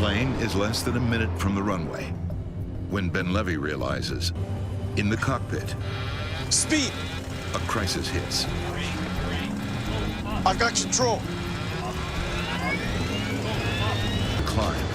plane is less than a minute from the runway when Ben-Levy realizes, in the cockpit, Speed! a crisis hits. I've got control. Climb.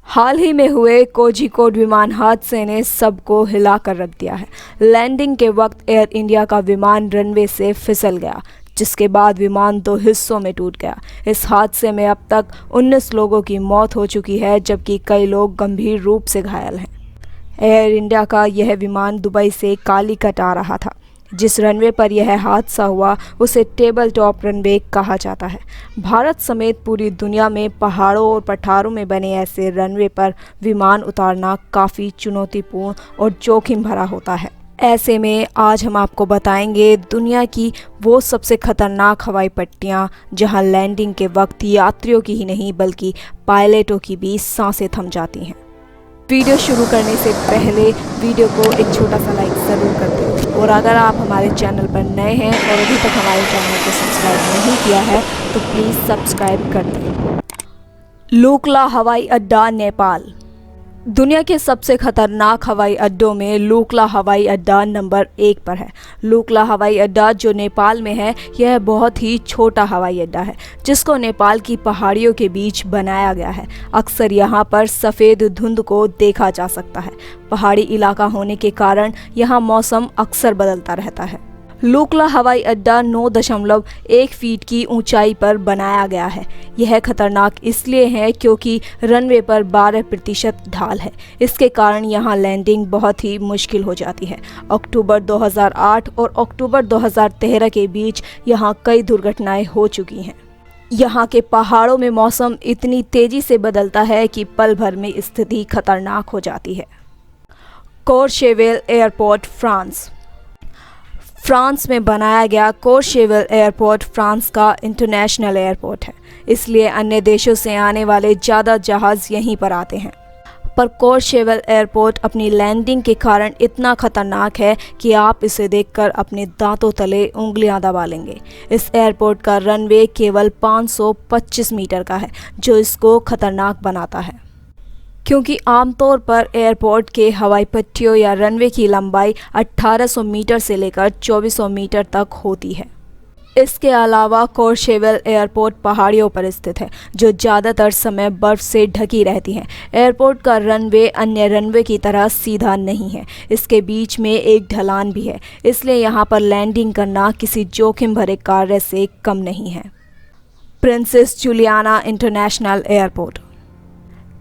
हाल ही में हुए कोझिकोड विमान हादसे ने सबको हिला कर रख दिया है। लैंडिंग के वक्त एयर इंडिया का विमान रनवे से फिसल गया, जिसके बाद विमान 2 हिस्सों में टूट गया। इस हादसे में अब तक 19 लोगों की मौत हो चुकी है, जबकि कई लोग गंभीर रूप से घायल हैं। एयर इंडिया का यह विमान दुबई से कालीकट आ रहा था। जिस रनवे पर यह हादसा हुआ उसे टेबल टॉप रनवे कहा जाता है। भारत समेत पूरी दुनिया में पहाड़ों और पठारों में बने ऐसे रनवे पर विमान उतारना काफ़ी चुनौतीपूर्ण और जोखिम भरा होता है। ऐसे में आज हम आपको बताएंगे दुनिया की वो सबसे खतरनाक हवाई पट्टियाँ जहां लैंडिंग के वक्त यात्रियों की ही नहीं बल्कि पायलटों की भी सांसें थम जाती हैं। वीडियो शुरू करने से पहले वीडियो को एक छोटा सा लाइक ज़रूर कर दें, और अगर आप हमारे चैनल पर नए हैं और अभी तक हमारे चैनल को सब्सक्राइब नहीं किया है तो प्लीज़ सब्सक्राइब कर दें। लुक्ला हवाई अड्डा, नेपाल। दुनिया के सबसे खतरनाक हवाई अड्डों में लुक्ला हवाई अड्डा नंबर 1 पर है। लुक्ला हवाई अड्डा जो नेपाल में है, यह बहुत ही छोटा हवाई अड्डा है जिसको नेपाल की पहाड़ियों के बीच बनाया गया है। अक्सर यहाँ पर सफ़ेद धुंध को देखा जा सकता है। पहाड़ी इलाका होने के कारण यहाँ मौसम अक्सर बदलता रहता है। लुक्ला हवाई अड्डा 9.1 फीट की ऊंचाई पर बनाया गया है। यह खतरनाक इसलिए है क्योंकि रनवे पर 12% ढाल है। इसके कारण यहाँ लैंडिंग बहुत ही मुश्किल हो जाती है। अक्टूबर 2008 और अक्टूबर 2013 के बीच यहाँ कई दुर्घटनाएं हो चुकी हैं। यहाँ के पहाड़ों में मौसम इतनी तेज़ी से बदलता है कि पल भर में स्थिति खतरनाक हो जाती है। कोर्शेवेल एयरपोर्ट, फ्रांस। फ्रांस में बनाया गया कोर्शेवेल एयरपोर्ट फ्रांस का इंटरनेशनल एयरपोर्ट है, इसलिए अन्य देशों से आने वाले ज़्यादा जहाज़ यहीं पर आते हैं। पर कोर्शेवेल एयरपोर्ट अपनी लैंडिंग के कारण इतना खतरनाक है कि आप इसे देखकर अपने दांतों तले उंगलियां दबा लेंगे। इस एयरपोर्ट का रनवे केवल 525 मीटर का है, जो इसको खतरनाक बनाता है। क्योंकि आमतौर पर एयरपोर्ट के हवाई पट्टियों या रनवे की लंबाई 1800 मीटर से लेकर 2400 मीटर तक होती है। इसके अलावा कोर्शेवेल एयरपोर्ट पहाड़ियों पर स्थित है, जो ज़्यादातर समय बर्फ़ से ढकी रहती हैं। एयरपोर्ट का रनवे अन्य रनवे की तरह सीधा नहीं है, इसके बीच में एक ढलान भी है, इसलिए यहाँ पर लैंडिंग करना किसी जोखिम भरे कार्य से कम नहीं है। Princess Juliana international airport.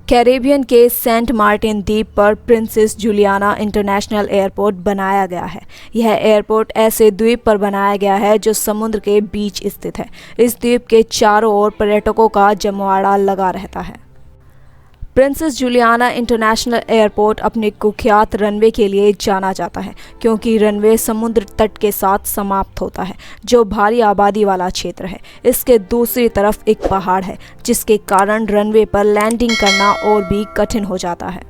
Caribbean के सेंट मार्टिन द्वीप पर प्रिंसेस जूलियाना इंटरनेशनल एयरपोर्ट बनाया गया है। यह एयरपोर्ट ऐसे द्वीप पर बनाया गया है जो समुद्र के बीच स्थित है। इस द्वीप के चारों ओर पर्यटकों का जमवाड़ा लगा रहता है। प्रिंसेस जूलियाना इंटरनेशनल एयरपोर्ट अपने कुख्यात रनवे के लिए जाना जाता है, क्योंकि रनवे समुद्र तट के साथ समाप्त होता है, जो भारी आबादी वाला क्षेत्र है। इसके दूसरी तरफ एक पहाड़ है, जिसके कारण रनवे पर लैंडिंग करना और भी कठिन हो जाता है।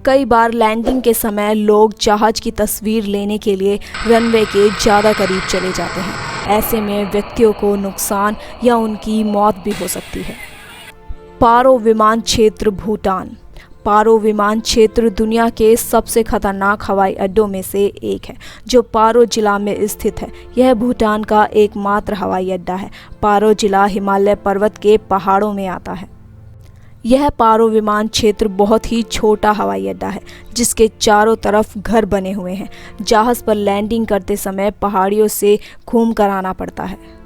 कई बार लैंडिंग के समय लोग जहाज की तस्वीर लेने के लिए रनवे के ज़्यादा करीब चले जाते हैं। ऐसे में व्यक्तियों को नुकसान या उनकी मौत भी हो सकती है। पारो विमान क्षेत्र, भूटान। पारो विमान क्षेत्र दुनिया के सबसे खतरनाक हवाई अड्डों में से एक है, जो पारो जिला में स्थित है। यह भूटान का एकमात्र हवाई अड्डा है। पारो जिला हिमालय पर्वत के पहाड़ों में आता है। यह पारो विमान क्षेत्र बहुत ही छोटा हवाई अड्डा है, जिसके चारों तरफ घर बने हुए हैं। जहाज़ पर लैंडिंग करते समय पहाड़ियों से घूम कर आना पड़ता है।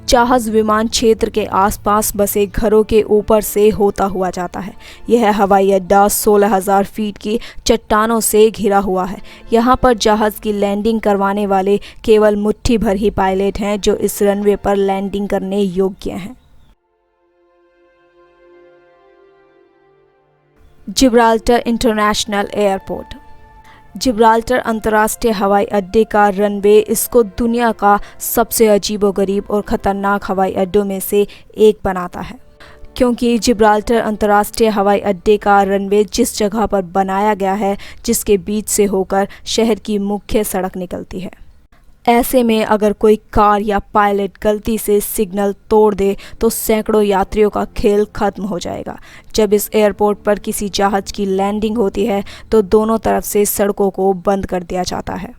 जहाज़ विमान क्षेत्र के आसपास बसे घरों के ऊपर से होता हुआ जाता है। यह हवाई अड्डा 16,000 फीट की चट्टानों से घिरा हुआ है। यहाँ पर जहाज़ की लैंडिंग करवाने वाले केवल मुट्ठी भर ही पायलट हैं जो इस रनवे पर लैंडिंग करने योग्य हैं। Gibraltar international airport. जिब्राल्टर अंतर्राष्ट्रीय हवाई अड्डे का रनवे इसको दुनिया का सबसे अजीबोगरीब और ख़तरनाक हवाई अड्डों में से एक बनाता है, क्योंकि जिब्राल्टर अंतर्राष्ट्रीय हवाई अड्डे का रनवे जिस जगह पर बनाया गया है, जिसके बीच से होकर शहर की मुख्य सड़क निकलती है। ऐसे में अगर कोई कार या पायलट गलती से सिग्नल तोड़ दे तो सैकड़ों यात्रियों का खेल खत्म हो जाएगा। जब इस एयरपोर्ट पर किसी जहाज की लैंडिंग होती है तो दोनों तरफ से सड़कों को बंद कर दिया जाता है।